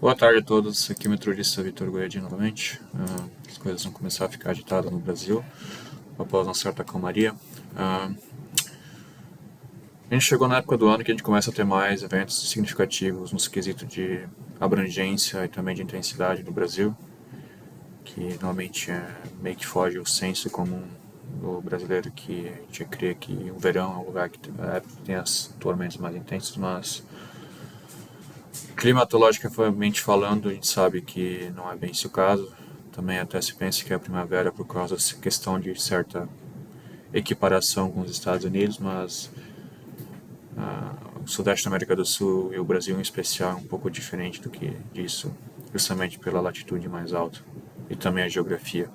Boa tarde a todos, aqui é o meteorologista Vitor Goiadi novamente. As coisas vão começar a ficar agitadas no Brasil após uma certa calmaria. A gente chegou na época do ano que a gente começa a ter mais eventos significativos no quesito de abrangência e também de intensidade no Brasil, que normalmente meio que foge o senso comum do brasileiro, que a gente crê que o verão é um lugar que tem as tormentas mais intensas, mas climatologicamente falando, a gente sabe que não é bem esse o caso. Também até se pensa que é a primavera por causa dessa questão de certa equiparação com os Estados Unidos, mas o Sudeste da América do Sul e o Brasil em especial é um pouco diferente do que disso, justamente pela latitude mais alta e também a geografia.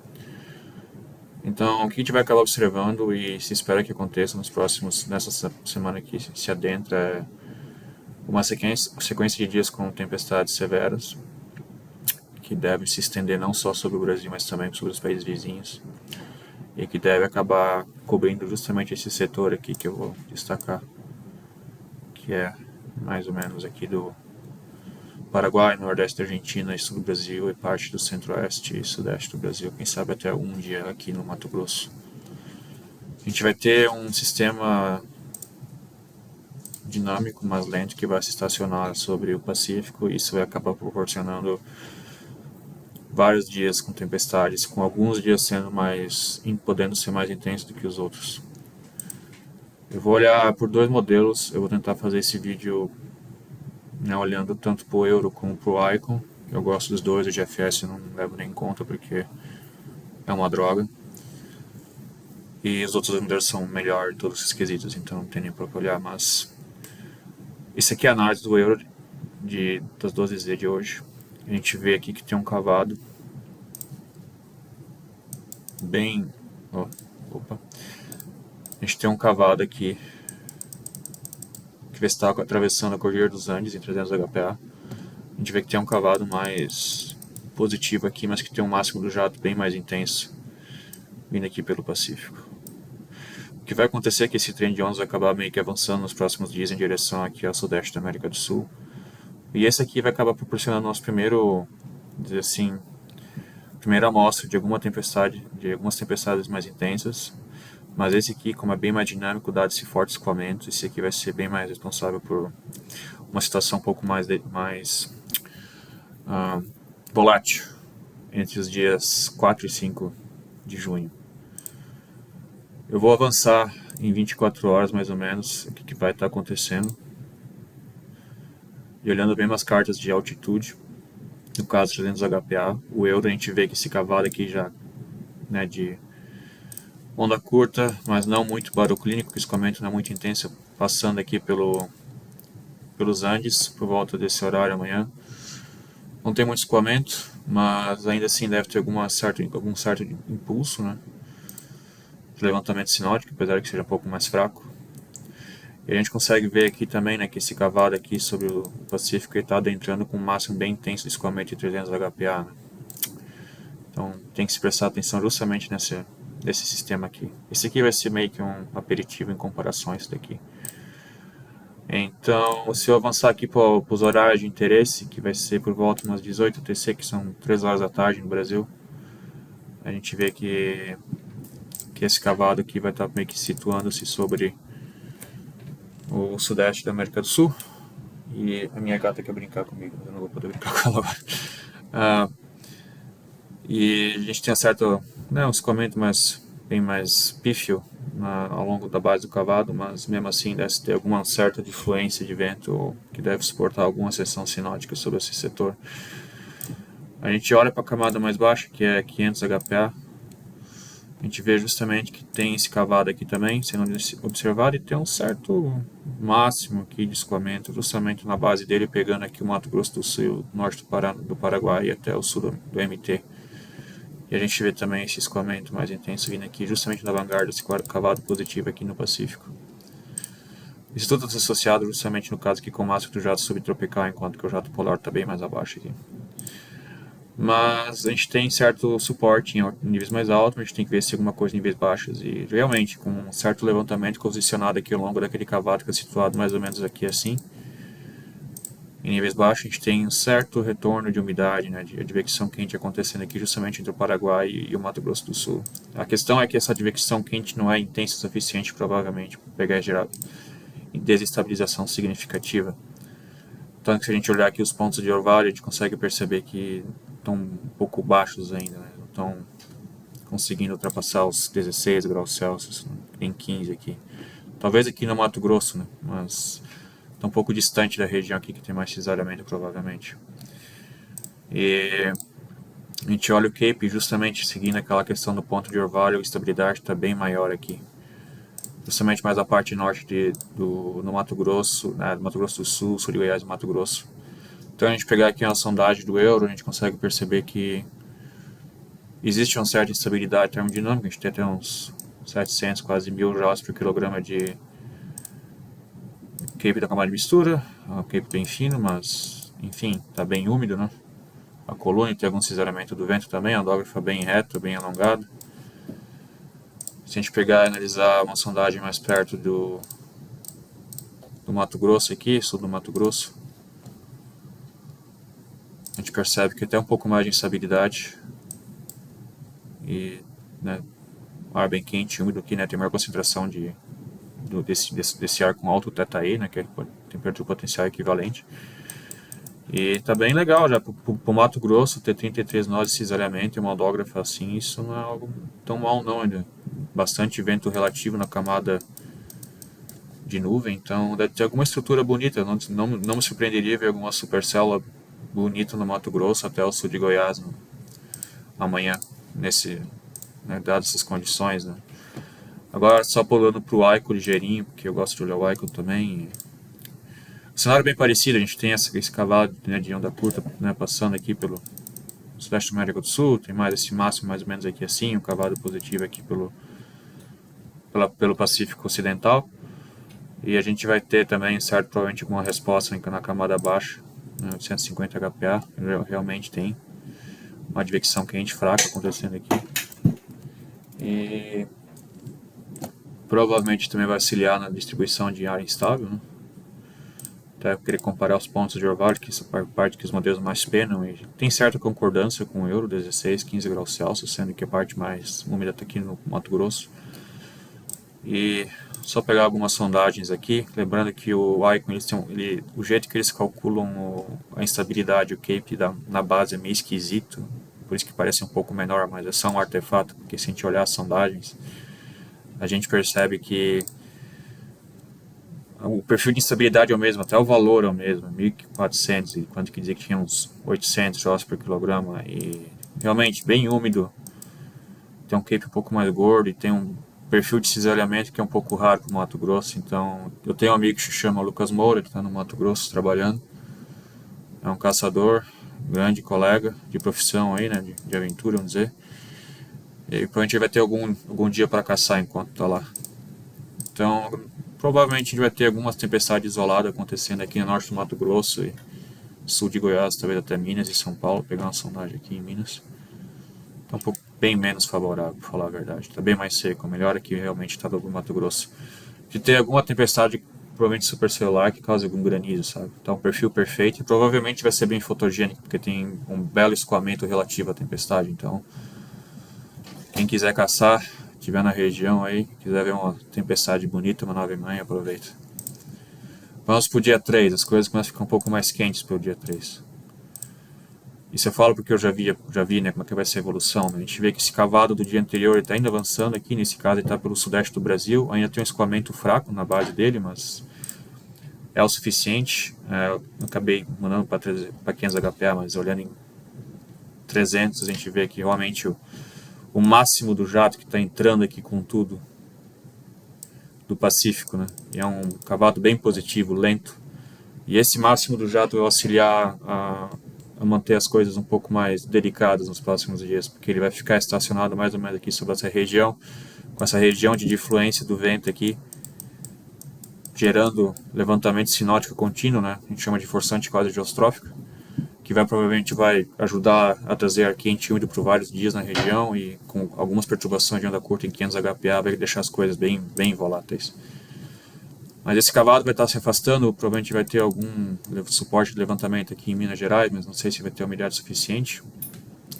Então, o que a gente vai acabar observando e se espera que aconteça nessa semana que se adentra é uma sequência de dias com tempestades severas, que deve se estender não só sobre o Brasil, mas também sobre os países vizinhos, e que deve acabar cobrindo justamente esse setor aqui que eu vou destacar, que é mais ou menos aqui do Paraguai, nordeste da Argentina, sul do Brasil e parte do centro-oeste e sudeste do Brasil, quem sabe até um dia aqui no Mato Grosso. A gente vai ter um sistema dinâmico, mais lento, que vai se estacionar sobre o Pacífico, e isso vai acabar proporcionando vários dias com tempestades, com alguns dias podendo ser mais intensos do que os outros. Eu vou olhar por dois modelos, eu vou tentar fazer esse vídeo olhando tanto para o Euro como para o Icon. Eu gosto dos dois, o GFS eu não levo nem em conta porque é uma droga. E os outros modelos são melhor em todos os quesitos, então não tem nem para olhar, mas esse aqui é a análise do Euro das 12Z de hoje. A gente vê aqui que tem um cavado bem... opa. A gente tem um cavado aqui que está atravessando a Cordilheira dos Andes em 300 HPA. A gente vê que tem um cavado mais positivo aqui, mas que tem um máximo do jato bem mais intenso, vindo aqui pelo Pacífico. O que vai acontecer é que esse trem de ondas vai acabar meio que avançando nos próximos dias em direção aqui ao sudeste da América do Sul. E esse aqui vai acabar proporcionando nosso primeira amostra de algumas tempestades mais intensas. Mas esse aqui, como é bem mais dinâmico, dado esse forte escoamento, esse aqui vai ser bem mais responsável por uma situação um pouco mais volátil entre os dias 4 e 5 de junho. Eu vou avançar em 24 horas mais ou menos o que vai estar acontecendo. E olhando bem as cartas de altitude, no caso 300 HPA, o Euro a gente vê que esse cavalo aqui já de onda curta, mas não muito baroclínico, que o escoamento não é muito intenso, passando aqui pelos Andes, por volta desse horário amanhã. Não tem muito escoamento, mas ainda assim deve ter algum certo impulso, de levantamento sinótico, apesar que seja um pouco mais fraco. E a gente consegue ver aqui também que esse cavalo aqui sobre o Pacífico está adentrando com um máximo bem intenso de escoamento de 300 HPA. Então tem que se prestar atenção justamente nesse sistema aqui. Esse aqui vai ser meio que um aperitivo em comparação a esse daqui. Então, se eu avançar aqui para os horários de interesse, que vai ser por volta umas 18 UTC, que são 3 horas da tarde no Brasil, a gente vê que esse cavalo aqui vai estar meio que situando-se sobre o sudeste da América do Sul. E a minha gata quer brincar comigo, eu não vou poder brincar com ela agora. E a gente tem um escoamento bem mais pífio ao longo da base do cavado, mas mesmo assim deve ter alguma certa influência de vento que deve suportar alguma seção sinótica sobre esse setor. A gente olha para a camada mais baixa, que é 500 HPA, a gente vê justamente que tem esse cavado aqui também sendo observado e tem um certo máximo aqui de escoamento, justamente na base dele, pegando aqui o Mato Grosso do Sul, norte do Paraguai e até o sul do MT. E a gente vê também esse escoamento mais intenso vindo aqui justamente na vanguarda desse cavado positivo aqui no Pacífico. Isso tudo está associado justamente no caso aqui com o máximo do jato subtropical, enquanto que o jato polar está bem mais abaixo aqui. Mas a gente tem certo suporte em níveis mais altos, a gente tem que ver se alguma coisa em níveis baixos. E realmente, com um certo levantamento posicionado aqui ao longo daquele cavado que é situado mais ou menos aqui assim, Em níveis baixos, a gente tem um certo retorno de umidade, né, de advecção quente acontecendo aqui justamente entre o Paraguai e o Mato Grosso do Sul. A questão é que essa advecção quente não é intensa o suficiente, provavelmente, para pegar e gerar desestabilização significativa. Tanto que se a gente olhar aqui os pontos de orvalho, a gente consegue perceber que estão um pouco baixos ainda, né? Não estão conseguindo ultrapassar os 16 graus Celsius, né? Em 15 aqui. Talvez aqui no Mato Grosso, né? Mas está um pouco distante da região aqui que tem mais cisalhamento, provavelmente. E a gente olha o Cape justamente seguindo aquela questão do ponto de orvalho, a estabilidade está bem maior aqui. Justamente mais a parte norte no Mato Grosso, né, do Mato Grosso do Sul, sul de Goiás e Mato Grosso. Então a gente pegar aqui uma sondagem do euro, a gente consegue perceber que existe uma certa instabilidade termodinâmica, a gente tem até uns 700, quase 1000 joules por quilograma de Cape da camada de mistura, um Cape bem fino, mas enfim, está bem úmido, né? A coluna tem algum cisalhamento do vento também, a andógrafa bem reta, bem alongada. Se a gente pegar e analisar uma sondagem mais perto do Mato Grosso aqui, sul do Mato Grosso, a gente percebe que tem um pouco mais de instabilidade e, né, ar bem quente, úmido aqui, né, tem maior concentração desse ar com alto ΔE, né, que é temperatura potencial equivalente. E tá bem legal já, pro Mato Grosso ter 33 nós de cisalhamento e uma andógrafa assim, isso não é algo tão mal não, ainda. Bastante vento relativo na camada de nuvem, então deve ter alguma estrutura bonita, não me surpreenderia ver alguma supercélula bonita no Mato Grosso até o sul de Goiás amanhã, né, dadas essas condições, né. Agora só pulando pro Aico ligeirinho, porque eu gosto de olhar o Aico também. O cenário é bem parecido, a gente tem esse cavalo, né, de onda curta, né, passando aqui pelo sudeste da América do Sul, tem mais esse máximo mais ou menos aqui assim, um cavalo positivo aqui pelo Pacífico Ocidental. E a gente vai ter também, certo, provavelmente alguma resposta na camada baixa, né, 850 HPA, realmente tem uma advecção quente fraca acontecendo aqui. E provavelmente também vai auxiliar na distribuição de ar instável, né? Até eu queria comparar os pontos de orvalho, que essa parte que os modelos mais penam, e tem certa concordância com o euro, 16, 15 graus Celsius, sendo que a parte mais úmida está aqui no Mato Grosso. E só pegar algumas sondagens aqui, lembrando que o Icon, o jeito que eles calculam a instabilidade, o Cape na base é meio esquisito, por isso que parece um pouco menor, mas é só um artefato, porque se a gente olhar as sondagens, a gente percebe que o perfil de instabilidade é o mesmo, até o valor é o mesmo, 1400, e quanto que dizia que tinha uns 800 joules por quilograma, e realmente bem úmido, tem um Cape um pouco mais gordo e tem um perfil de cisalhamento que é um pouco raro para o Mato Grosso. Então eu tenho um amigo que se chama Lucas Moura, que está no Mato Grosso trabalhando, é um caçador, grande colega de profissão aí, né, de aventura, vamos dizer, e provavelmente vai ter algum dia para caçar enquanto está lá. Então provavelmente a gente vai ter algumas tempestades isoladas acontecendo aqui no norte do Mato Grosso e sul de Goiás, talvez até Minas e São Paulo, pegar uma sondagem aqui em Minas. Está um pouco bem menos favorável, para falar a verdade. Está bem mais seco, melhor aqui realmente está do Mato Grosso. De ter alguma tempestade, provavelmente supercelular, que cause algum granizo, sabe? Então um perfil perfeito e provavelmente vai ser bem fotogênico, porque tem um belo escoamento relativo à tempestade. Então, quem quiser caçar, estiver na região aí, quiser ver uma tempestade bonita, uma nave-mãe, aproveita. Vamos pro dia 3, as coisas começam a ficar um pouco mais quentes pro dia 3. Isso eu falo porque eu já vi, né, como é que vai ser a evolução, né? A gente vê que esse cavado do dia anterior está ainda avançando aqui, nesse caso ele está pelo sudeste do Brasil, ainda tem um escoamento fraco na base dele, mas é o suficiente. Eu acabei mandando para 500 HPA, mas olhando em 300 a gente vê que realmente o máximo do jato que está entrando aqui com tudo do Pacífico, né? E é um cavado bem positivo, lento. E esse máximo do jato vai auxiliar a manter as coisas um pouco mais delicadas nos próximos dias, porque ele vai ficar estacionado mais ou menos aqui sobre essa região, com essa região de difluência do vento aqui, gerando levantamento sinótico contínuo, né? A gente chama de forçante quase geostrófica, que provavelmente vai ajudar a trazer ar quente e úmido por vários dias na região e com algumas perturbações de onda curta em 500 HPA vai deixar as coisas bem voláteis. Mas esse cavado vai estar se afastando, provavelmente vai ter algum suporte de levantamento aqui em Minas Gerais, mas não sei se vai ter umidade suficiente.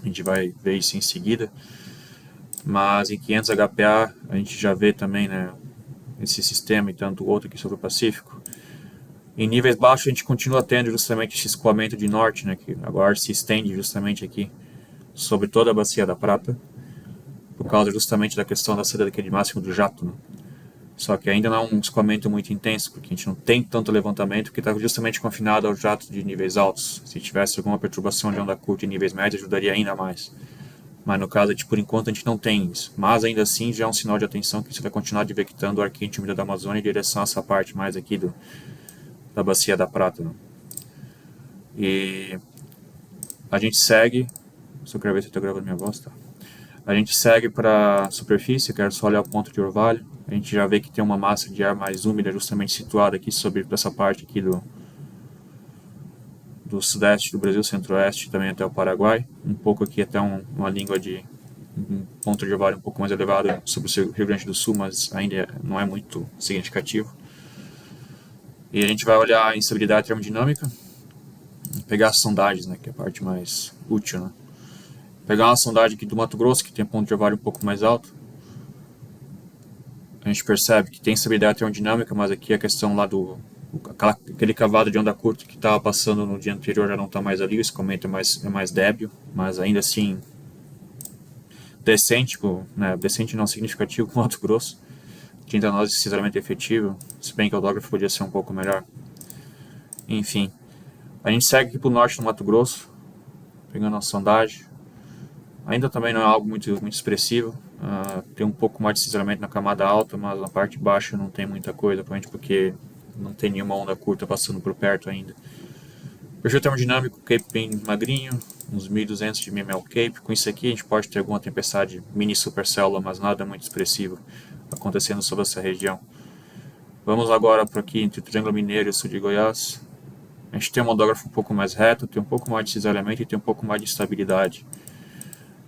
A gente vai ver isso em seguida. Mas em 500 HPA a gente já vê também, né, esse sistema e tanto o outro aqui sobre o Pacífico. Em níveis baixos a gente continua tendo justamente esse escoamento de norte, né, que agora se estende justamente aqui sobre toda a bacia da Prata, por causa justamente da questão da saída daquele máximo do jato, né? Só que ainda não é um escoamento muito intenso, porque a gente não tem tanto levantamento, porque está justamente confinado ao jato de níveis altos. Se tivesse alguma perturbação de onda curta em níveis médios, ajudaria ainda mais. Mas no caso, por enquanto, a gente não tem isso. Mas ainda assim, já é um sinal de atenção que você vai continuar advectando o ar quente úmido da Amazônia em direção a essa parte mais aqui da Bacia da Prata, né? E a gente segue. Só quero ver se eu estou gravando minha voz, tá? A gente segue para a superfície, quero só olhar o ponto de orvalho. A gente já vê que tem uma massa de ar mais úmida justamente situada aqui sobre essa parte aqui do sudeste do Brasil, centro-oeste, também até o Paraguai. Um pouco aqui até uma língua de um ponto de orvalho um pouco mais elevado sobre o Rio Grande do Sul, mas ainda não é muito significativo. E a gente vai olhar a instabilidade termodinâmica, pegar as sondagens, né, que é a parte mais útil, né? Pegar uma sondagem aqui do Mato Grosso, que tem ponto de orvalho um pouco mais alto. A gente percebe que tem estabilidade termodinâmica, mas aqui a questão lá aquele cavado de onda curta que estava passando no dia anterior já não está mais ali, o escoamento é mais débil, mas ainda assim decente, né, decente não significativo com o Mato Grosso, tinta nós sinceramente efetivo, se bem que o autógrafo podia ser um pouco melhor. Enfim, a gente segue aqui para o norte do Mato Grosso, pegando a sondagem. Ainda também não é algo muito expressivo, tem um pouco mais de cinzelamento na camada alta, mas na parte baixa não tem muita coisa, provavelmente porque não tem nenhuma onda curta passando por perto ainda. Perfil termodinâmico, Cape bem magrinho, uns 1200 de mmL Cape. Com isso aqui a gente pode ter alguma tempestade mini supercélula, mas nada muito expressivo acontecendo sobre essa região. Vamos agora para aqui entre o Triângulo Mineiro e o sul de Goiás. A gente tem um ondógrafo um pouco mais reto, tem um pouco mais de cisalhamento e tem um pouco mais de estabilidade.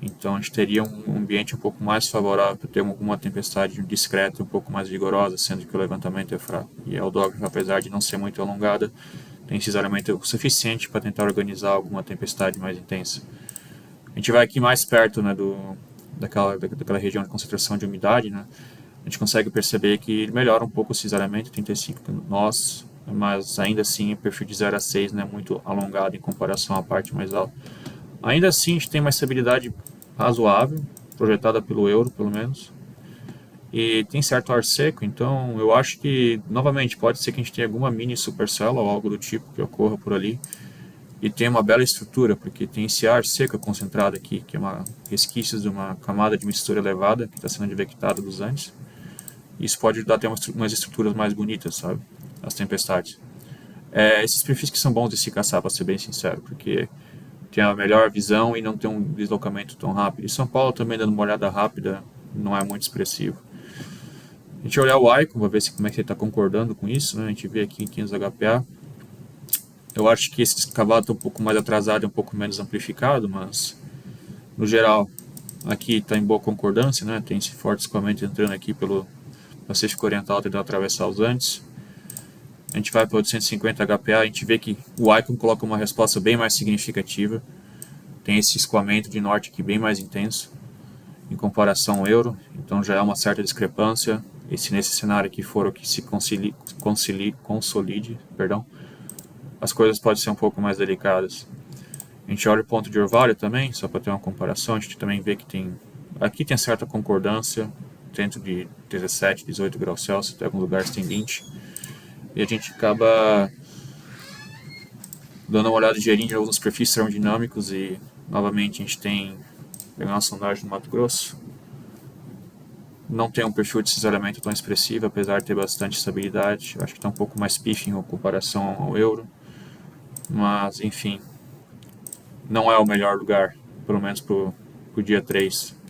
Então a gente teria um ambiente um pouco mais favorável para ter alguma tempestade discreta, um pouco mais vigorosa, sendo que o levantamento é fraco. E a ondógrafa, apesar de não ser muito alongada, tem cisalhamento suficiente para tentar organizar alguma tempestade mais intensa. A gente vai aqui mais perto, né, daquela região de concentração de umidade, né? A gente consegue perceber que ele melhora um pouco o cisalhamento, 35 nós, mas ainda assim o perfil de 0 a 6 não é muito alongado em comparação à parte mais alta. Ainda assim, a gente tem uma estabilidade razoável, projetada pelo euro, pelo menos. E tem certo ar seco, então eu acho que, novamente, pode ser que a gente tenha alguma mini supercélula ou algo do tipo que ocorra por ali. E tem uma bela estrutura, porque tem esse ar seco concentrado aqui, que é resquícios de uma camada de mistura elevada que está sendo advectada dos Andes. Isso pode ajudar a ter umas estruturas mais bonitas, sabe? As tempestades. Esses perfis que são bons de se caçar, para ser bem sincero, porque tem a melhor visão e não tem um deslocamento tão rápido. E São Paulo também, dando uma olhada rápida, não é muito expressivo. A gente vai olhar o Icon, para ver como é que ele está concordando com isso, né? A gente vê aqui em 500 HPA. Eu acho que esse cavalo está um pouco mais atrasado e um pouco menos amplificado, mas no geral aqui está em boa concordância, né? Tem esse forte escoamento entrando aqui pelo Pacífico Oriental, tentando atravessar os Andes. A gente vai para 850 HPA, a gente vê que o Icon coloca uma resposta bem mais significativa. Tem esse escoamento de norte aqui bem mais intenso em comparação ao euro, então já é uma certa discrepância. E se nesse cenário aqui for o que se consolide, as coisas podem ser um pouco mais delicadas. A gente olha o ponto de orvalho também, só para ter uma comparação, a gente também vê que aqui tem certa concordância, dentro de 17, 18 graus Celsius, em alguns lugares tem 20. E a gente acaba dando uma olhada ligeirinha nos perfis termodinâmicos e, novamente, a gente tem, pegar uma sondagem no Mato Grosso, não tem um perfil de cisalhamento tão expressivo, apesar de ter bastante estabilidade. Eu acho que está um pouco mais pífio em comparação ao euro, mas, enfim, não é o melhor lugar, pelo menos para o dia 3.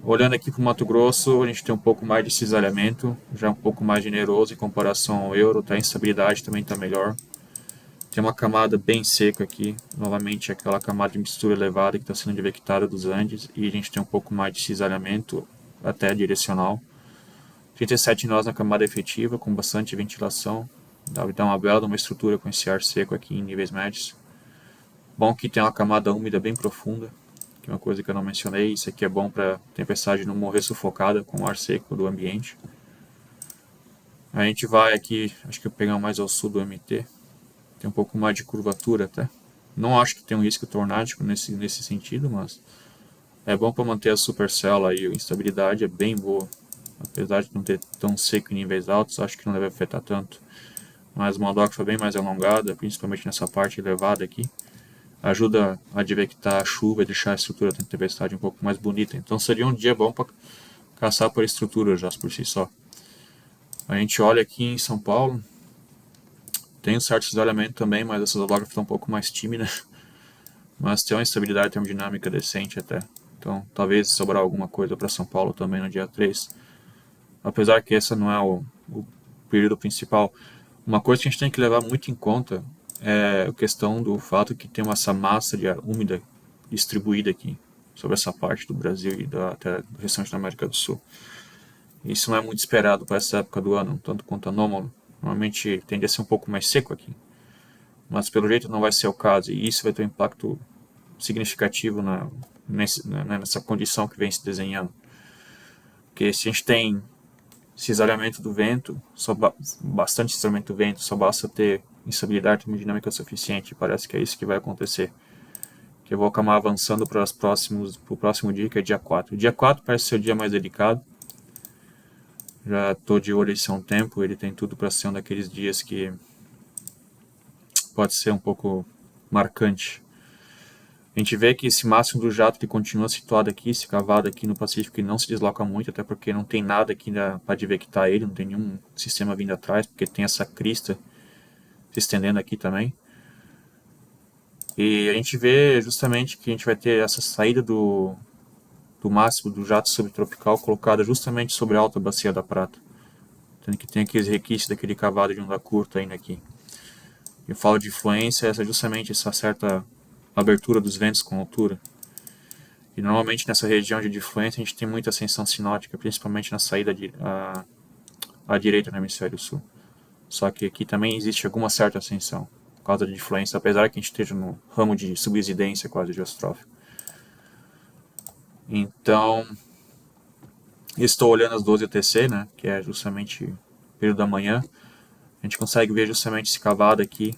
Olhando aqui para o Mato Grosso, a gente tem um pouco mais de cisalhamento, já um pouco mais generoso em comparação ao euro, a instabilidade também está melhor. Tem uma camada bem seca aqui, novamente aquela camada de mistura elevada que está sendo advectada dos Andes, e a gente tem um pouco mais de cisalhamento, até direcional. 37 nós na camada efetiva, com bastante ventilação. Dá uma bela uma estrutura com esse ar seco aqui em níveis médios. Bom que tem uma camada úmida bem profunda, que é uma coisa que eu não mencionei. Isso aqui é bom para a tempestade não morrer sufocada com o ar seco do ambiente. A gente vai aqui, acho que eu pegar mais ao sul do MT, tem um pouco mais de curvatura até. Não acho que tem um risco tornádico nesse sentido, mas é bom para manter a supercella e a instabilidade é bem boa. Apesar de não ter tão seco em níveis altos, acho que não deve afetar tanto. Mas uma doxa bem mais alongada, principalmente nessa parte elevada aqui, ajuda a advectar a chuva e deixar a estrutura da tempestade um pouco mais bonita. Então seria um dia bom para caçar por estrutura já por si só. A gente olha aqui em São Paulo, tem um certo isolamento também, mas essas hológrafas estão um pouco mais tímidas. Mas tem uma estabilidade termodinâmica decente até. Então talvez sobrar alguma coisa para São Paulo também no dia 3. Apesar que esse não é o período principal. Uma coisa que a gente tem que levar muito em conta é a questão do fato que tem essa massa de ar úmida distribuída aqui sobre essa parte do Brasil e até do restante da América do Sul. Isso não é muito esperado para essa época do ano, tanto quanto anômalo. Normalmente tende a ser um pouco mais seco aqui, mas pelo jeito não vai ser o caso, e isso vai ter um impacto significativo nessa condição que vem se desenhando. Porque se a gente tem esse isolamento do vento, bastante isolamento do vento, só basta ter instabilidade termodinâmica suficiente, parece que é isso que vai acontecer. Que eu vou acabar avançando para o próximo dia, que é dia 4. O dia 4 parece ser o dia mais delicado. Já estou de olho há um tempo, ele tem tudo para ser um daqueles dias que pode ser um pouco marcante. A gente vê que esse máximo do jato ele continua situado aqui, esse cavado aqui no Pacífico, e não se desloca muito, até porque não tem nada aqui para advectar ele, não tem nenhum sistema vindo atrás, porque tem essa crista se estendendo aqui também. E a gente vê justamente que a gente vai ter essa saída do máximo do jato subtropical colocada justamente sobre a alta bacia da Prata. Tendo que tem aqueles requisitos daquele cavado de onda curta ainda aqui. Eu falo de influência, essa justamente essa certa abertura dos ventos com altura. E normalmente nessa região de influência a gente tem muita ascensão sinótica, principalmente na saída à direita no hemisfério sul. Só que aqui também existe alguma certa ascensão, por causa de influência, apesar que a gente esteja no ramo de subsidência quase geostrófica. Então, estou olhando as 12 UTC, né, que é justamente o período da manhã. A gente consegue ver justamente esse cavado aqui,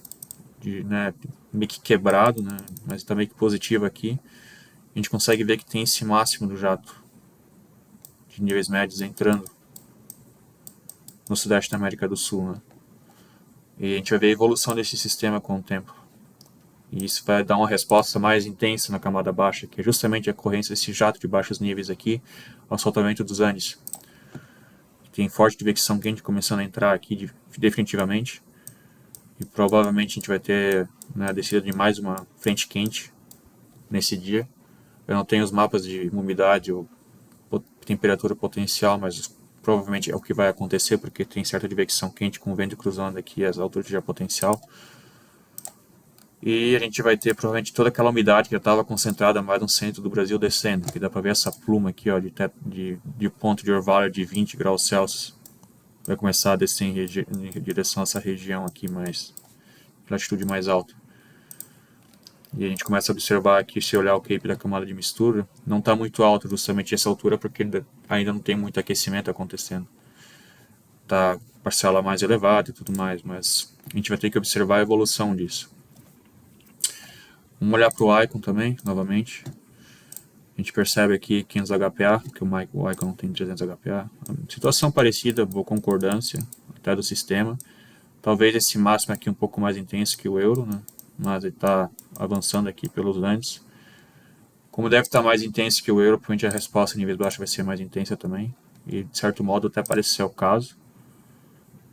meio que quebrado, né, mas também que positivo aqui. A gente consegue ver que tem esse máximo do jato de níveis médios entrando no sudeste da América do Sul, né? E a gente vai ver a evolução desse sistema com o tempo. E isso vai dar uma resposta mais intensa na camada baixa, que é justamente a ocorrência desse jato de baixos níveis aqui, ao soltamento dos Andes. Tem forte advecção quente começando a entrar aqui definitivamente. E provavelmente a gente vai ter, né, a descida de mais uma frente quente nesse dia. Eu não tenho os mapas de umidade ou temperatura potencial, mas provavelmente é o que vai acontecer, porque tem certa advecção quente com o vento cruzando aqui as alturas de potencial. E a gente vai ter provavelmente toda aquela umidade que já estava concentrada mais no centro do Brasil descendo, que dá para ver essa pluma aqui, ó, de ponto de orvalho de 20 graus Celsius. Vai começar a descer em direção a essa região aqui, mais de latitude mais alta. E a gente começa a observar aqui, se olhar o Cape da camada de mistura, não está muito alto justamente essa altura, porque ainda não tem muito aquecimento acontecendo. Está parcela mais elevada e tudo mais, mas a gente vai ter que observar a evolução disso. Vamos olhar para o Icon também, novamente. A gente percebe aqui 500 HPA, que o Icon não tem 300 HPA. Situação parecida, boa concordância, até do sistema. Talvez esse máximo aqui um pouco mais intenso que o Euro, né? Mas ele está avançando aqui pelos Andes. Como deve estar mais intenso que o Euro, provavelmente a resposta em níveis baixos vai ser mais intensa também. E de certo modo até parece ser o caso.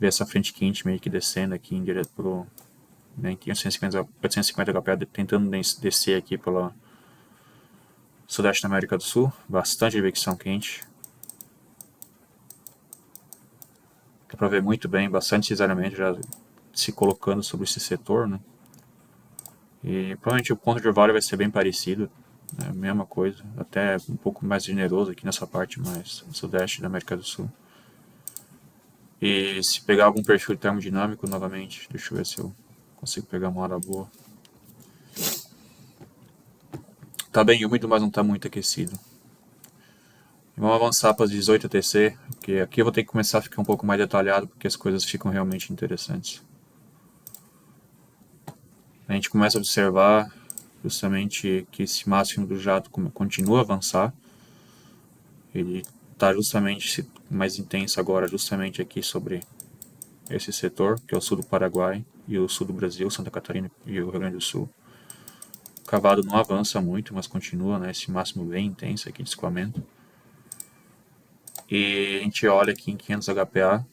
Ver essa frente quente meio que descendo aqui em direto pro, né, em 850 HPA, tentando descer aqui pela sudeste da América do Sul. Bastante advecção quente. Dá para ver muito bem, bastante cisalhamento já se colocando sobre esse setor, né? E provavelmente o ponto de orvalho vai ser bem parecido, né? Mesma coisa, até um pouco mais generoso aqui nessa parte mais sudeste da América do Sul. E se pegar algum perfil termodinâmico novamente, deixa eu ver se eu consigo pegar uma hora boa. Tá bem úmido, mas não tá muito aquecido. Vamos avançar para as 18 ATC, porque aqui eu vou ter que começar a ficar um pouco mais detalhado, porque as coisas ficam realmente interessantes. A gente começa a observar justamente que esse máximo do jato continua a avançar. Ele está justamente mais intenso agora, justamente aqui sobre esse setor, que é o sul do Paraguai e o sul do Brasil, Santa Catarina e o Rio Grande do Sul. O cavado não avança muito, mas continua, né, esse máximo bem intenso aqui de escoamento. E a gente olha aqui em 500 HPA,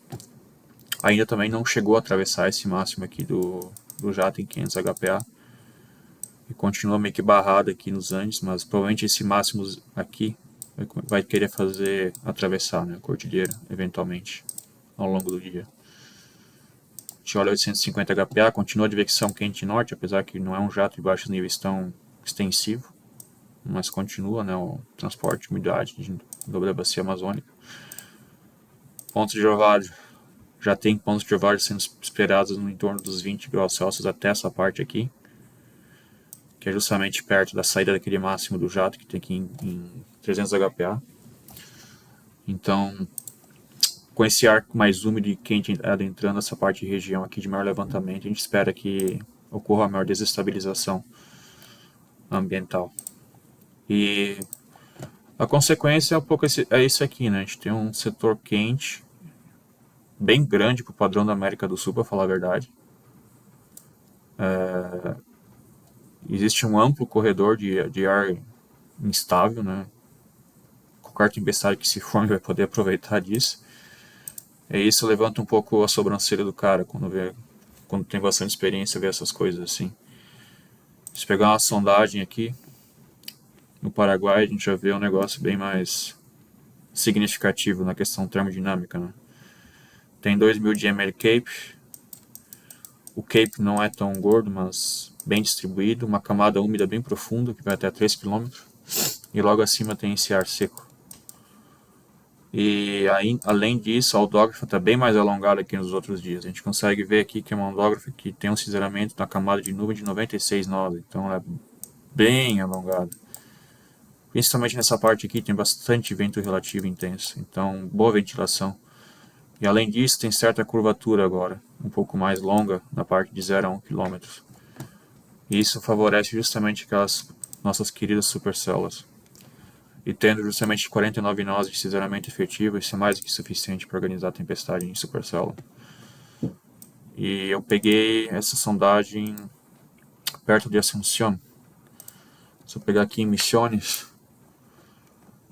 ainda também não chegou a atravessar esse máximo aqui do jato em 500 HPA. E continua meio que barrado aqui nos Andes, mas provavelmente esse máximo aqui vai querer fazer atravessar, né, a cordilheira, eventualmente, ao longo do dia. A gente olha 850 HPA, continua a advecção quente norte, apesar que não é um jato de baixos níveis tão extensivo, mas continua, né, o transporte de umidade da bacia amazônica. Pontos de orvalho, já tem pontos de orvalho sendo esperados no entorno dos 20 graus Celsius até essa parte aqui, que é justamente perto da saída daquele máximo do jato que tem aqui em 300 HPA. Então, com esse ar mais úmido e quente adentrando essa parte de região aqui de maior levantamento, a gente espera que ocorra a maior desestabilização ambiental. E a consequência é um pouco isso aqui, né? A gente tem um setor quente, bem grande para o padrão da América do Sul, para falar a verdade. Existe um amplo corredor de ar instável, né? Qualquer tempestade que se forme vai poder aproveitar disso. E isso levanta um pouco a sobrancelha do cara quando tem bastante experiência ver essas coisas assim. Se pegar uma sondagem aqui no Paraguai, a gente já vê um negócio bem mais significativo na questão termodinâmica, né? Tem 2000 de ml Cape. O Cape não é tão gordo, mas bem distribuído. Uma camada úmida bem profunda, que vai até 3 km. E logo acima tem esse ar seco. E aí, além disso, a ondógrafa está bem mais alongada que nos outros dias. A gente consegue ver aqui que é uma ondógrafa que tem um cinzelamento na camada de nuvem de 96,9. Então ela é bem alongada. Principalmente nessa parte aqui tem bastante vento relativo intenso. Então, boa ventilação. E além disso, tem certa curvatura agora, um pouco mais longa, na parte de 0 a 1 km. E isso favorece justamente aquelas nossas queridas supercélulas. E tendo justamente 49 nós de cinzelamento efetivo, isso é mais do que suficiente para organizar a tempestade em supercélula. E eu peguei essa sondagem perto de Assunción. Se eu pegar aqui em Misiones,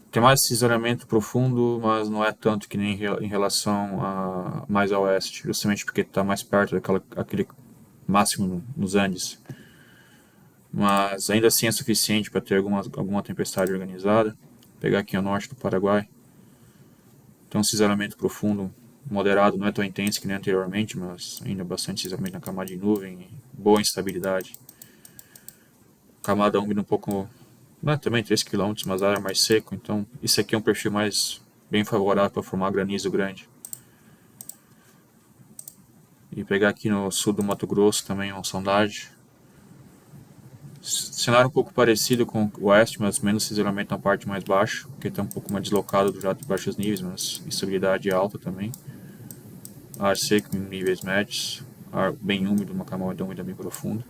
tem mais cinzelamento profundo, mas não é tanto que nem em relação a mais a oeste, justamente porque está mais perto daquele máximo nos Andes. Mas ainda assim é suficiente para ter alguma tempestade organizada. Vou pegar aqui ao norte do Paraguai. Tem um cinzelamento profundo, moderado, não é tão intenso que nem anteriormente, mas ainda bastante cinzelamento na camada de nuvem, boa instabilidade. Camada úmida um pouco, não é também 3 km, mas ar mais seco, então isso aqui é um perfil mais bem favorável para formar granizo grande. E pegar aqui no sul do Mato Grosso também uma sondagem. Cenário um pouco parecido com o oeste, mas menos cinzelamento na parte mais baixa, porque está um pouco mais deslocado do jato de baixos níveis, mas estabilidade alta também. Ar seco em níveis médios, ar bem úmido, uma camada úmida bem profunda.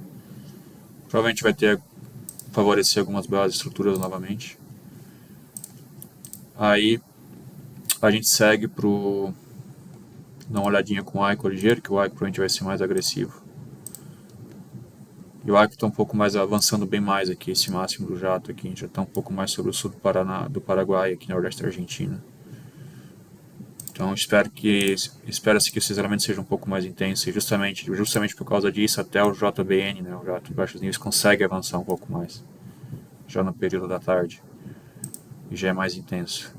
Provavelmente vai favorecer algumas belas estruturas novamente. Aí a gente segue pro dar uma olhadinha com o Aico ligeiro, que o Aico provavelmente vai ser mais agressivo. E o Aico está um pouco mais avançando bem mais aqui, esse máximo do jato aqui, a gente já está um pouco mais sobre o sul do Paraguai, aqui na nordeste da Argentina. Então espera-se que o cinzelamento seja um pouco mais intenso, e justamente por causa disso até o JBN, né, o jato de baixos níveis, consegue avançar um pouco mais, já no período da tarde, e já é mais intenso.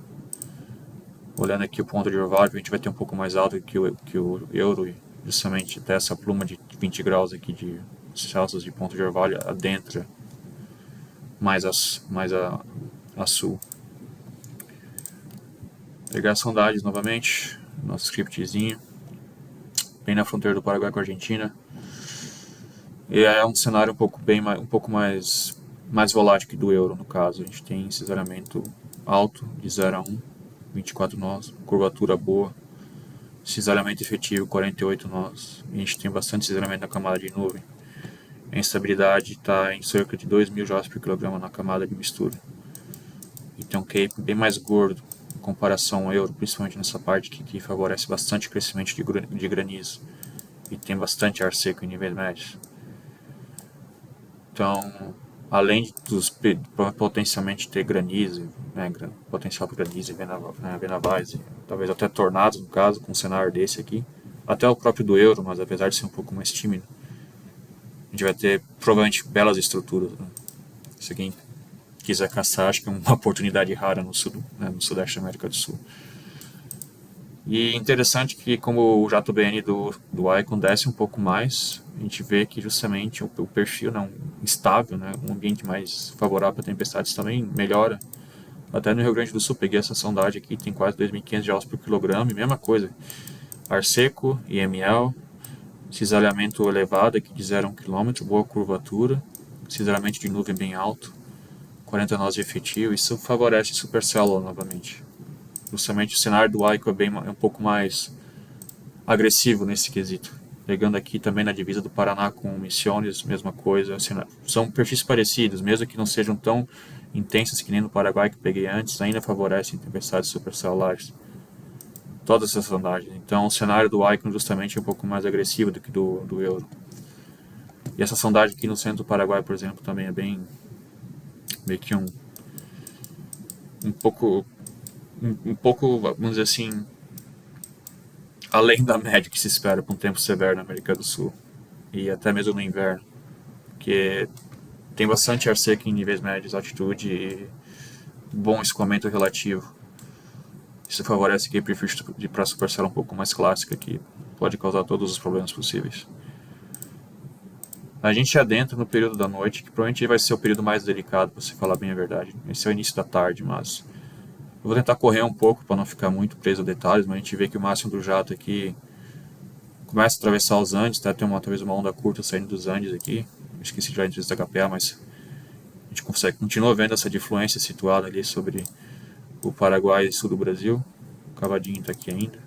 Olhando aqui o ponto de orvalho, a gente vai ter um pouco mais alto que o Euro, justamente até essa pluma de 20 graus aqui de Celsius de ponto de orvalho adentra mais a sul. Pegar sondagens novamente, nosso scriptzinho. bem na fronteira do Paraguai com a Argentina. E é um cenário um pouco mais volátil que do euro, no caso. A gente tem cisalhamento alto, de 0 a 1, 24 nós, curvatura boa, cisalhamento efetivo, 48 nós. E a gente tem bastante cisalhamento na camada de nuvem. A instabilidade está em cerca de 2.000 joules por quilograma na camada de mistura. E tem um cape bem mais gordo em comparação ao euro, principalmente nessa parte que favorece bastante o crescimento de granizo. E tem bastante ar seco em níveis médios. Então, além dos potencialmente ter granizo, né, potencial para granizo e venavais, e talvez até tornados, no caso, com um cenário desse aqui, até o próprio do euro, mas apesar de ser um pouco mais tímido, a gente vai ter provavelmente belas estruturas. Né? Se alguém quiser caçar, acho que é uma oportunidade rara no sul, né, no sudeste da América do Sul. E interessante que, como o jato BN do Icon desce um pouco mais, a gente vê que justamente o perfil não estável, né, um ambiente mais favorável para tempestades também melhora. Até no Rio Grande do Sul, peguei essa sondagem aqui, tem quase 2.500 joules por quilograma, e mesma coisa. Ar seco, IML, cisalhamento elevado aqui de 0 a 1 km, boa curvatura, cisalhamento de nuvem bem alto, 40 nós de efetivo, isso favorece supercélula novamente. Justamente o cenário do Icon é um pouco mais agressivo nesse quesito. Pegando aqui também na divisa do Paraná com Misiones, mesma coisa. São perfis parecidos, mesmo que não sejam tão intensas que nem no Paraguai que peguei antes, ainda favorecem tempestades supercelulares. Todas essas sondagens. Então o cenário do Icon justamente é um pouco mais agressivo do que do euro. E essa sondagem aqui no centro do Paraguai, por exemplo, também é bem meio que um pouco, vamos dizer assim, além da média que se espera para um tempo severo na América do Sul e até mesmo no inverno, porque tem bastante ar seco em níveis médios, altitude e bom escoamento relativo. Isso favorece aquele perfil para supercélula um pouco mais clássica, que pode causar todos os problemas possíveis. A gente adentra no período da noite, que provavelmente vai ser o período mais delicado, para você falar bem a verdade. Esse é o início da tarde, mas eu vou tentar correr um pouco para não ficar muito preso a detalhes, mas a gente vê que o máximo do jato aqui começa a atravessar os Andes, tá? Tem talvez uma onda curta saindo dos Andes aqui. Eu esqueci de falar entre os HPA, mas a gente continua vendo essa difluência situada ali sobre o Paraguai e sul do Brasil. O cavadinho está aqui ainda.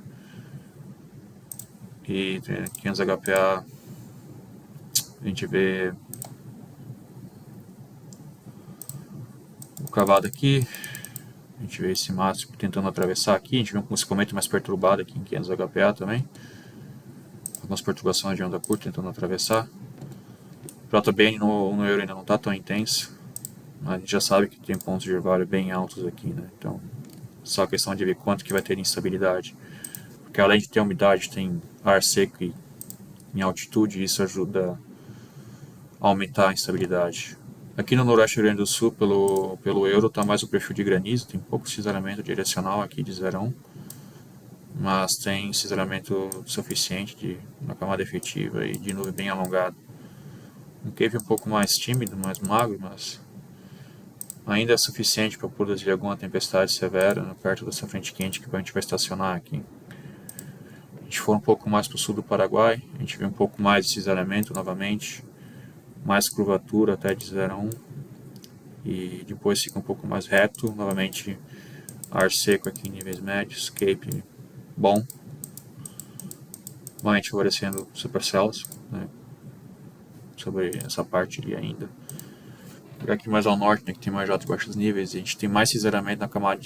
E 500 HPA, a gente vê o cavado aqui. A gente vê esse máximo tentando atravessar aqui. A gente vê um escoamento mais perturbado aqui em 500 HPA também. Algumas perturbações de onda curta tentando atravessar. O JBN no euro ainda não está tão intenso. Mas a gente já sabe que tem pontos de orvalho bem altos aqui, né? Então, só a questão de ver quanto que vai ter instabilidade. Porque além de ter umidade, tem ar seco e em altitude, e isso ajuda a aumentar a instabilidade. Aqui no noroeste do Rio Grande do Sul, pelo euro, está mais o perfil de granizo, tem pouco cisalhamento direcional aqui de 0 a 1, mas tem cisalhamento suficiente na camada efetiva e de nuvem bem alongada. Um cave um pouco mais tímido, mais magro, mas ainda é suficiente para produzir alguma tempestade severa perto dessa frente quente que a gente vai estacionar aqui. A gente for um pouco mais para o sul do Paraguai, a gente vê um pouco mais de cisalhamento novamente, mais curvatura até de 0 a 1, e depois fica um pouco mais reto, novamente ar seco aqui em níveis médios, cape bom, novamente favorecendo supercells, né, sobre essa parte ali ainda. Aqui mais ao norte, né, que tem mais jatos baixos níveis, a gente tem mais cisalhamento na camada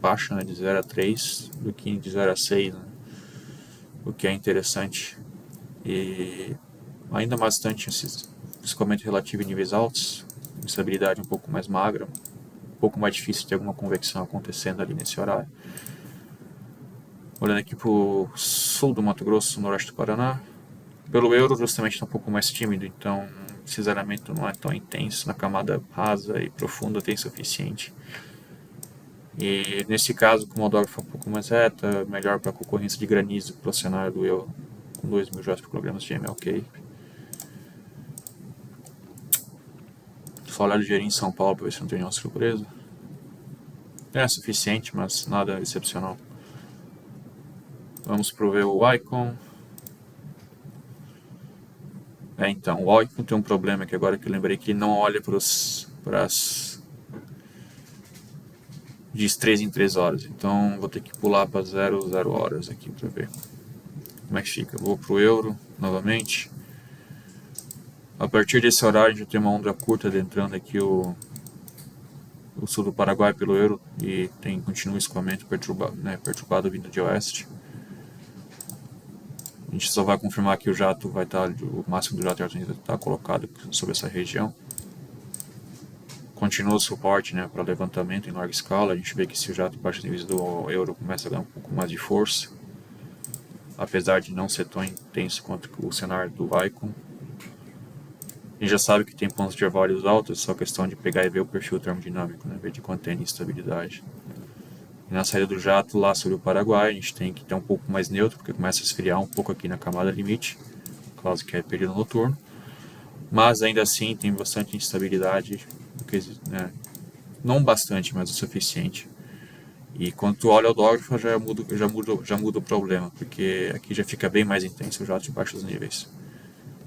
baixa, né, de 0 a 3 do que de 0 a 6, né, o que é interessante. E ainda bastante escoamento relativo em níveis altos, instabilidade um pouco mais magra, um pouco mais difícil de ter alguma convecção acontecendo ali nesse horário. Olhando aqui para o sul do Mato Grosso, noroeste do Paraná, pelo euro justamente está um pouco mais tímido, então o cisalhamento não é tão intenso, na camada rasa e profunda tem suficiente. E nesse caso, como a Moldova foi um pouco mais reta, melhor para a concorrência de granizo para o cenário do euro, com 2.000 joules por quilograma de MLK. Só olhar ligeirinho em São Paulo para ver se não tem nenhuma surpresa. É suficiente, mas nada excepcional. Vamos prover o Icon. Então, o Icon tem um problema que agora que eu lembrei que não olha de 3 em 3 horas. Então, vou ter que pular para 0 horas aqui para ver como é que fica. Vou pro euro novamente. A partir desse horário, a gente tem uma onda curta adentrando aqui o sul do Paraguai pelo euro e continua o escoamento perturbado vindo de oeste. A gente só vai confirmar que o jato vai estar, o máximo do jato vai estar colocado sobre essa região. Continua o suporte, né, para levantamento em larga escala. A gente vê que se o jato baixo níveis do euro começa a ganhar um pouco mais de força, apesar de não ser tão intenso quanto o cenário do Icon. A gente já sabe que tem pontos de vários altos, só questão de pegar e ver o perfil termodinâmico, né, ver de quanto tem instabilidade. E na saída do jato lá sobre o Paraguai, a gente tem que ter um pouco mais neutro, porque começa a esfriar um pouco aqui na camada limite, caso que é período noturno. Mas ainda assim tem bastante instabilidade, né, não bastante, mas o suficiente. E quando tu olha o autógrafo já muda o problema, porque aqui já fica bem mais intenso o jato de baixos níveis.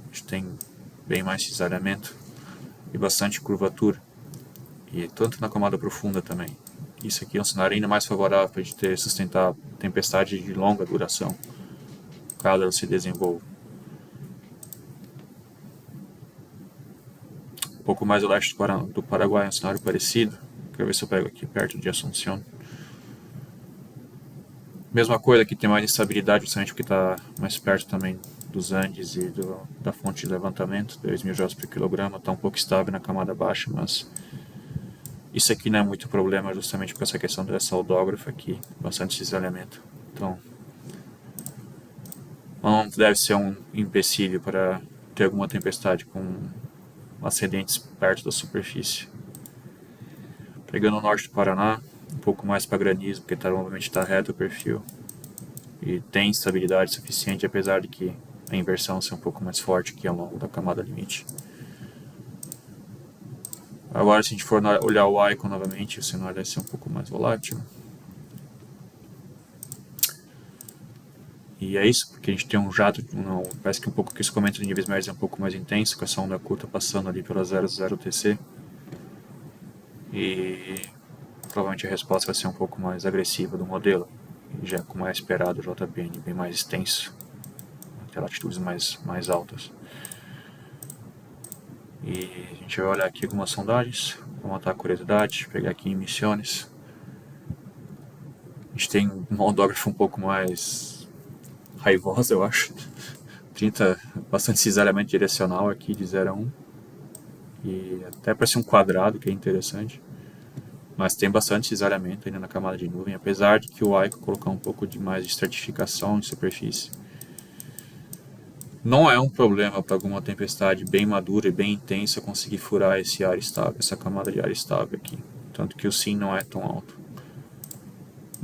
A gente tem bem mais cisalhamento e bastante curvatura, e tanto na camada profunda também. Isso aqui é um cenário ainda mais favorável para a gente sustentar tempestade de longa duração, caso ela se desenvolva. Um pouco mais ao leste do Paraguai é um cenário parecido. Quero ver se eu pego aqui perto de Assunção. Mesma coisa, aqui tem mais instabilidade, justamente porque está mais perto também dos Andes e da fonte de levantamento, 2.000 joules por quilograma. Está um pouco estável na camada baixa, mas isso aqui não é muito problema, justamente por essa questão dessa audógrafa aqui, bastante cisalhamento. Então, não deve ser um empecilho para ter alguma tempestade com ascendentes perto da superfície. Pegando o norte do Paraná, um pouco mais para granizo, porque normalmente está reto o perfil e tem estabilidade suficiente, apesar de que a inversão ser um pouco mais forte aqui ao longo da camada limite. Agora, se a gente for olhar o Icon novamente, o cenário vai ser um pouco mais volátil. E é isso, porque a gente tem um jato, parece que um pouco que o escoamento de níveis médios é um pouco mais intenso, com essa onda curta passando ali pela 00 TC. E provavelmente a resposta vai ser um pouco mais agressiva do modelo, já como é esperado o JBN, bem mais extenso, até latitudes mais altas. E a gente vai olhar aqui algumas sondagens, vou matar a curiosidade, pegar aqui em emissões. A gente tem uma ondógrafa um pouco mais raivosa, eu acho. 30, bastante cisalhamento direcional aqui de 0 a 1. E até parece um quadrado, que é interessante. Mas tem bastante cisalhamento ainda na camada de nuvem, apesar de que o Icon colocar um pouco de mais de estratificação em superfície. Não é um problema para alguma tempestade bem madura e bem intensa conseguir furar esse ar estável, essa camada de ar estável aqui. Tanto que o SIM não é tão alto.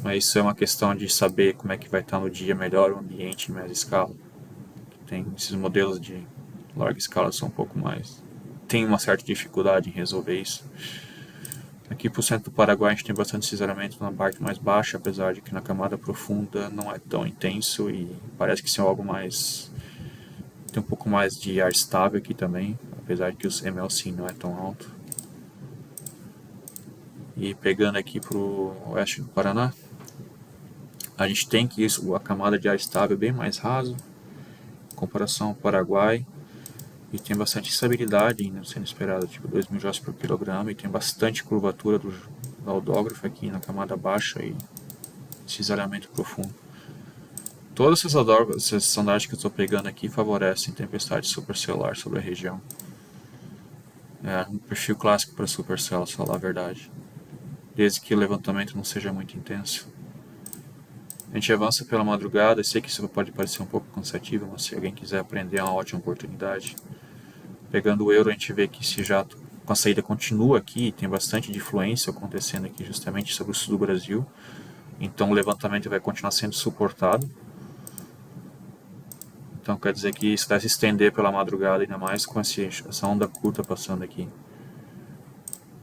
Mas isso é uma questão de saber como é que vai estar no dia melhor o ambiente em média escala. Tem esses modelos de larga escala são um pouco mais... tem uma certa dificuldade em resolver isso. Aqui pro centro do Paraguai a gente tem bastante cisalhamento na parte mais baixa, apesar de que na camada profunda não é tão intenso e parece que isso é algo mais... tem um pouco mais de ar estável aqui também, apesar de que o MLC não é tão alto. E pegando aqui pro oeste do Paraná, a gente tem que a camada de ar estável é bem mais raso, em comparação ao Paraguai, e tem bastante instabilidade ainda sendo esperado, tipo 2.000 joules por quilograma, e tem bastante curvatura do audógrafo aqui na camada baixa e cisalhamento profundo. Todas essas sondagens que eu estou pegando aqui favorecem tempestade supercelular sobre a região. É um perfil clássico para supercell, se falar a verdade, desde que o levantamento não seja muito intenso. A gente avança pela madrugada, e sei que isso pode parecer um pouco cansativo, mas se alguém quiser aprender é uma ótima oportunidade. Pegando o euro, a gente vê que esse jato com a saída continua aqui, tem bastante difluência acontecendo aqui justamente sobre o sul do Brasil, então o levantamento vai continuar sendo suportado. Então quer dizer que isso vai se estender pela madrugada ainda mais com essa onda curta passando aqui.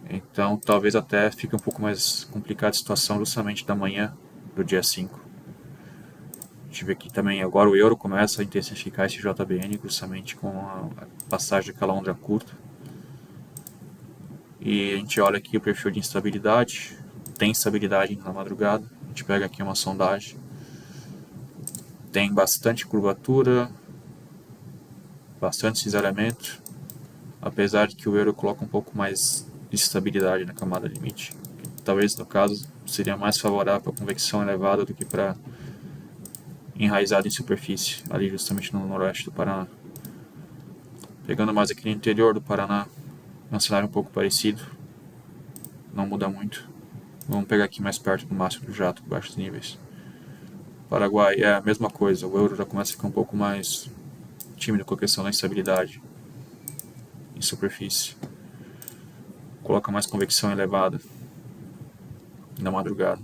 Então talvez até fique um pouco mais complicada a situação justamente da manhã do dia 5. gente vê que também agora o euro começa a intensificar esse JBN justamente com a passagem daquela onda curta. E a gente olha aqui o perfil de instabilidade, tem estabilidade na madrugada, a gente pega aqui uma sondagem, tem bastante curvatura, bastante cisalhamento, apesar de que o euro coloca um pouco mais de estabilidade na camada limite. Talvez no caso seria mais favorável para convecção elevada do que para enraizado em superfície, ali justamente no noroeste do Paraná. Pegando mais aqui no interior do Paraná, é um cenário um pouco parecido, não muda muito. Vamos pegar aqui mais perto do máximo do jato, baixos níveis. Paraguai é a mesma coisa, o euro já começa a ficar um pouco mais tímido com a questão da instabilidade em superfície. Coloca mais convecção elevada na madrugada.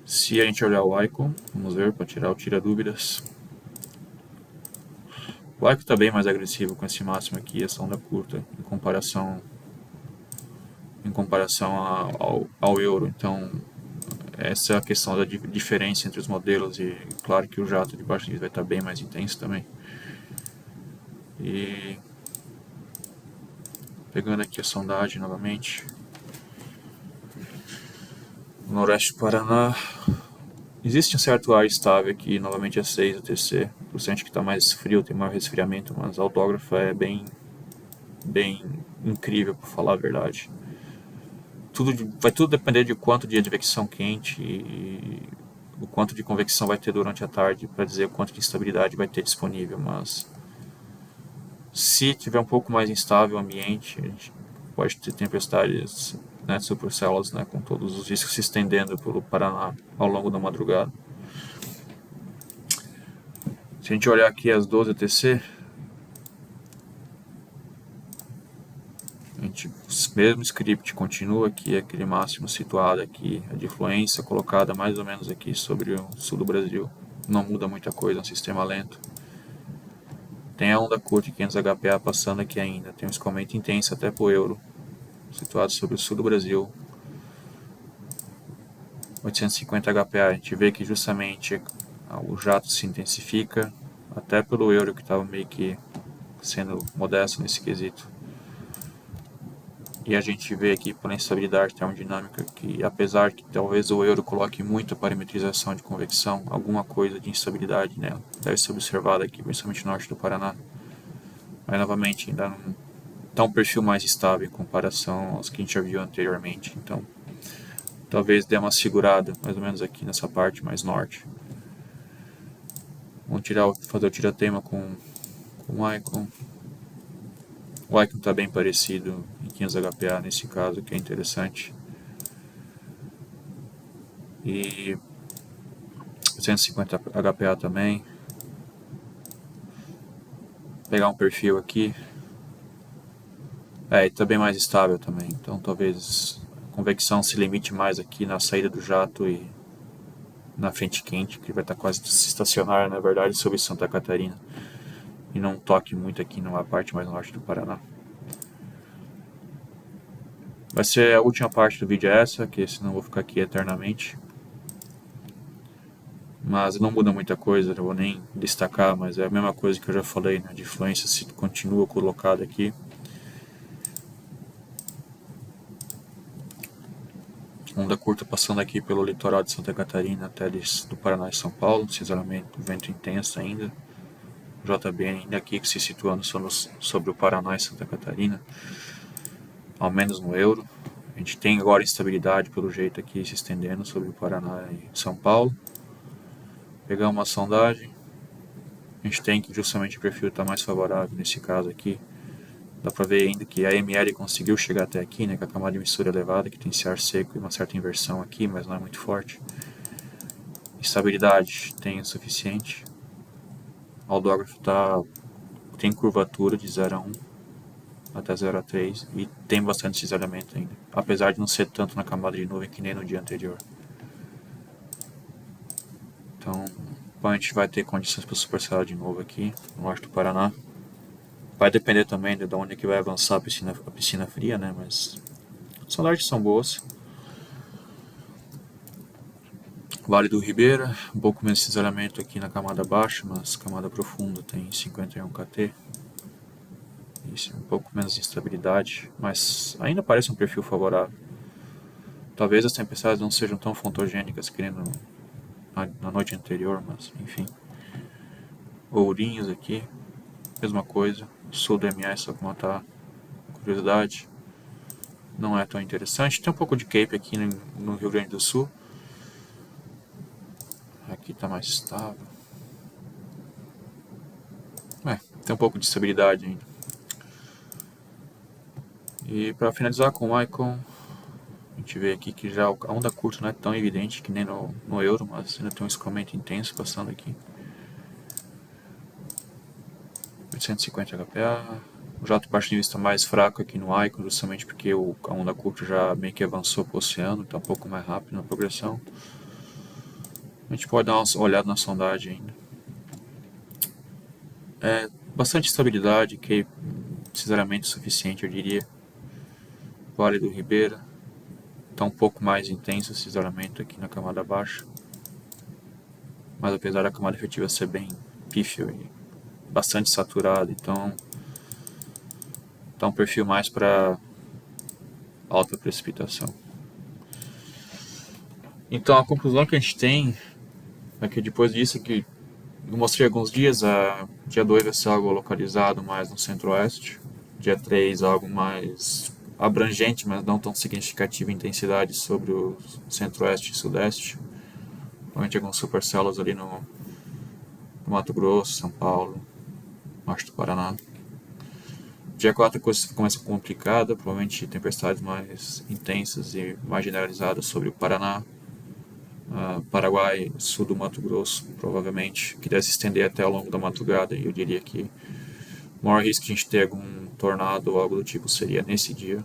Se a gente olhar o Icon, vamos ver para tirar o tira dúvidas. O Icon está bem mais agressivo com esse máximo aqui, essa onda curta, em comparação ao euro. Então, essa é a questão da diferença entre os modelos, e claro que o jato de baixo nível vai estar bem mais intenso também. E pegando aqui a sondagem novamente, no noroeste do Paraná, existe um certo ar estável aqui, novamente é 6 UTC, por sente que está mais frio, tem maior resfriamento, mas a autógrafa é bem incrível, para falar a verdade. Vai tudo depender de quanto de advecção quente e o quanto de convecção vai ter durante a tarde para dizer o quanto de instabilidade vai ter disponível, mas se tiver um pouco mais instável o ambiente, a gente pode ter tempestades, né, supercélulas, né, com todos os riscos se estendendo pelo Paraná ao longo da madrugada. Se a gente olhar aqui as 12 UTC, o mesmo script continua aqui, aquele máximo situado aqui, a de influência colocada mais ou menos aqui sobre o sul do Brasil. Não muda muita coisa, é um sistema lento. Tem a onda curta de 500 HPA passando aqui ainda, tem um escoamento intenso até para o euro, situado sobre o sul do Brasil. 850 HPA, a gente vê que justamente o jato se intensifica, até pelo euro que estava meio que sendo modesto nesse quesito. E a gente vê aqui pela instabilidade termodinâmica que, apesar que talvez o euro coloque muita parametrização de convecção, alguma coisa de instabilidade nela deve ser observada aqui, principalmente no norte do Paraná. Mas novamente ainda não está um perfil mais estável em comparação aos que a gente já viu anteriormente. Então talvez dê uma segurada mais ou menos aqui nessa parte mais norte. Vamos fazer o tira-teima com o Icon. O Icon está bem parecido em 500 HPA nesse caso, que é interessante. E 150 HPA também. Pegar um perfil aqui. E tá bem mais estável também. Então talvez a convecção se limite mais aqui na saída do jato e na frente quente, que vai estar quase se estacionar, na verdade, sobre Santa Catarina. E não toque muito aqui numa parte mais norte do Paraná. Vai ser a última parte do vídeo essa, que senão eu vou ficar aqui eternamente. Mas não muda muita coisa, não vou nem destacar, mas é a mesma coisa que eu já falei, né? De influência se continua colocada aqui. Onda curta passando aqui pelo litoral de Santa Catarina até do Paraná e São Paulo, cisalhamento, vento intenso ainda. JBN ainda aqui se situando sobre o Paraná e Santa Catarina, ao menos no euro. A gente tem agora instabilidade pelo jeito aqui se estendendo sobre o Paraná e São Paulo. Pegar uma sondagem, a gente tem que justamente o perfil está mais favorável nesse caso aqui. Dá para ver ainda que a ML conseguiu chegar até aqui, né, com a camada de mistura elevada, que tem esse ar seco e uma certa inversão aqui, mas não é muito forte. Estabilidade tem o suficiente. O aldógrafo tem curvatura de 0 a 1 até 0 a 3 e tem bastante cisalhamento ainda, apesar de não ser tanto na camada de nuvem que nem no dia anterior. Então, a gente vai ter condições para supercélulas de novo aqui no norte do Paraná. Vai depender também de onde é que vai avançar a piscina fria, né? Mas as sondagens são boas. Vale do Ribeira, um pouco menos de cisalhamento aqui na camada baixa, mas camada profunda tem 51 kT. Isso, um pouco menos de instabilidade, mas ainda parece um perfil favorável. Talvez as tempestades não sejam tão fontogênicas que nem na noite anterior, mas enfim. Ourinhos aqui, mesma coisa. Sul do MS, só que matar curiosidade. Não é tão interessante. Tem um pouco de Cape aqui no Rio Grande do Sul. Aqui está mais estável. Tem um pouco de estabilidade ainda. E para finalizar com o Icon, a gente vê aqui que já a onda curta não é tão evidente que nem no euro, mas ainda tem um escoamento intenso passando aqui. 850 HPA. O jato baixo nível está mais fraco aqui no Icon, justamente porque a onda curta já meio que avançou para o oceano, está um pouco mais rápido na progressão. A gente pode dar uma olhada na sondagem ainda. Bastante estabilidade, que sinceramente suficiente, eu diria. Vale do Ribeira. Está um pouco mais intenso esse isolamento aqui na camada baixa. Mas apesar da camada efetiva ser bem pífio e bastante saturado, então tá um perfil mais para alta precipitação. Então a conclusão que a gente tem é que depois disso que eu mostrei alguns dias, dia 2 vai ser algo localizado mais no centro-oeste, dia 3 algo mais abrangente, mas não tão significativo em intensidade sobre o centro-oeste e sudeste. Provavelmente algumas supercélulas ali no Mato Grosso, São Paulo, norte do Paraná. Dia 4 a coisa começa complicada, provavelmente tempestades mais intensas e mais generalizadas sobre o Paraná, Paraguai, sul do Mato Grosso, provavelmente, que deve se estender até ao longo da madrugada. E eu diria que o maior risco de a gente ter algum tornado ou algo do tipo seria nesse dia.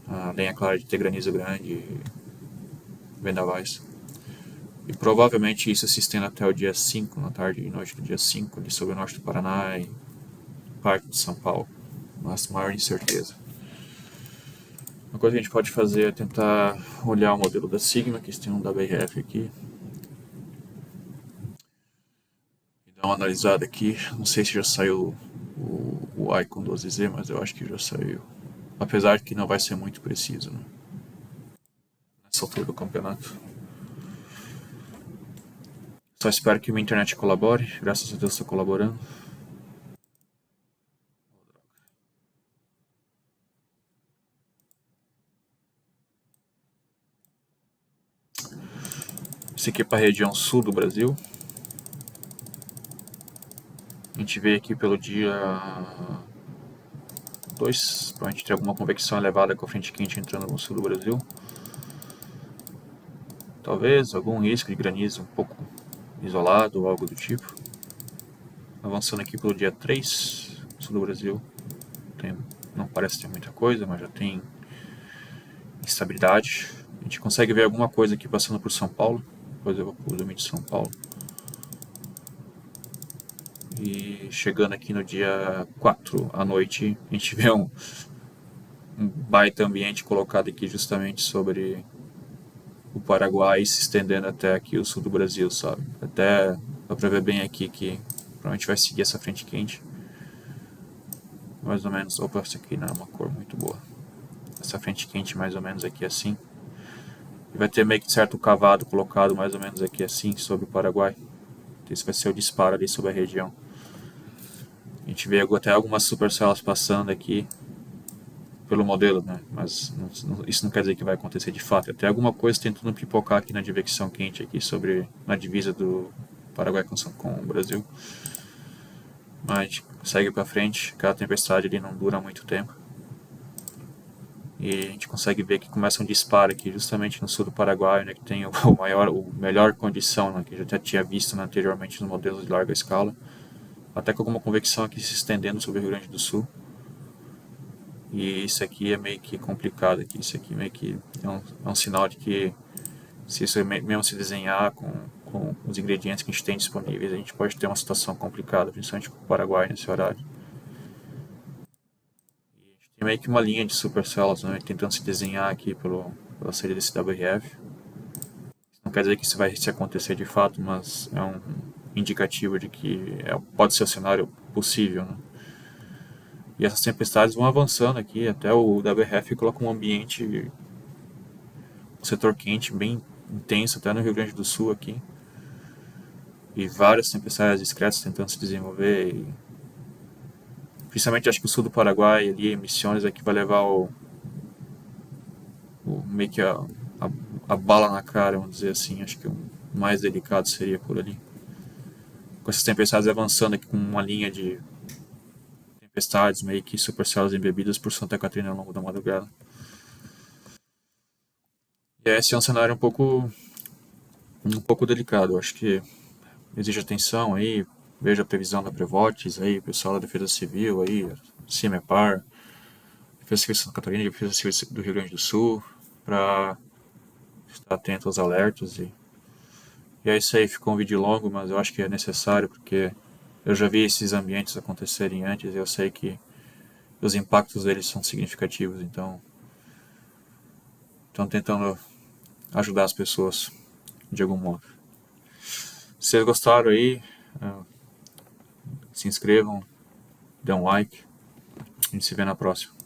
Além, é claro, de ter granizo grande e vendavais. E provavelmente isso se estende até o dia 5, na tarde e noite do dia 5, ali sobre o norte do Paraná e parte de São Paulo. Mas maior incerteza. Uma coisa que a gente pode fazer é tentar olhar o modelo da Sigma, que tem um WRF aqui. E dar uma analisada aqui. Não sei se já saiu o Icon 12Z, mas eu acho que já saiu. Apesar de que não vai ser muito preciso, né? Nessa altura do campeonato. Só espero que minha internet colabore. Graças a Deus está colaborando. Esse aqui é para a região sul do Brasil. A gente vê aqui pelo dia 2, para a gente ter alguma convecção elevada com a frente quente entrando no sul do Brasil. Talvez algum risco de granizo um pouco isolado ou algo do tipo. Avançando aqui pelo dia 3, sul do Brasil. Não parece ter muita coisa, mas já tem instabilidade. A gente consegue ver alguma coisa aqui passando por São Paulo. Depois eu vou para o limite de São Paulo. E chegando aqui no dia 4 à noite, a gente vê um baita ambiente colocado aqui justamente sobre o Paraguai se estendendo até aqui o sul do Brasil, sabe? Até dá pra ver bem aqui que provavelmente vai seguir essa frente quente. Mais ou menos, opa, essa aqui não é uma cor muito boa. Essa frente quente mais ou menos aqui assim. E vai ter meio que certo cavado colocado mais ou menos aqui assim sobre o Paraguai. Esse vai ser o disparo ali sobre a região. A gente vê até algumas supercélulas passando aqui pelo modelo, né? Mas isso não quer dizer que vai acontecer de fato. Até alguma coisa tentando pipocar aqui na advecção quente aqui sobre na divisa do Paraguai com o Brasil. Mas a gente segue para frente. Aquela tempestade ali não dura muito tempo. E a gente consegue ver que começa um disparo aqui justamente no sul do Paraguai, né, que tem o melhor condição, né, que eu já tinha visto anteriormente nos modelos de larga escala. Até com alguma convecção aqui se estendendo sobre o Rio Grande do Sul. E isso aqui é meio que complicado aqui. Isso aqui meio que é um sinal de que se isso mesmo se desenhar com os ingredientes que a gente tem disponíveis, a gente pode ter uma situação complicada, principalmente com o Paraguai nesse horário. E a gente tem meio que uma linha de supercélulas, né, tentando se desenhar aqui pela saída desse WRF. Não quer dizer que isso vai se acontecer de fato, mas é um indicativo de que pode ser o cenário possível, né? E essas tempestades vão avançando aqui, até o WRF coloca um ambiente, um setor quente bem intenso, até no Rio Grande do Sul aqui. E várias tempestades discretas tentando se desenvolver. E, principalmente acho que o sul do Paraguai, ali, Misiones, aqui vai levar meio que a, a bala na cara, vamos dizer assim. Acho que o mais delicado seria por ali. Com essas tempestades avançando aqui com uma linha de tempestades meio que supercélulas embebidas por Santa Catarina ao longo da madrugada. E esse é um cenário um pouco delicado. Eu acho que exige atenção aí, veja a previsão da Prevotes aí, pessoal da Defesa Civil aí, CIMEPAR, Defesa Civil de Santa Catarina e Defesa Civil do Rio Grande do Sul, para estar atento aos alertas. E é isso aí, ficou um vídeo longo, mas eu acho que é necessário, porque eu já vi esses ambientes acontecerem antes e eu sei que os impactos deles são significativos, então estão tentando ajudar as pessoas de algum modo. Se vocês gostaram aí, se inscrevam, dê um like, a gente se vê na próxima.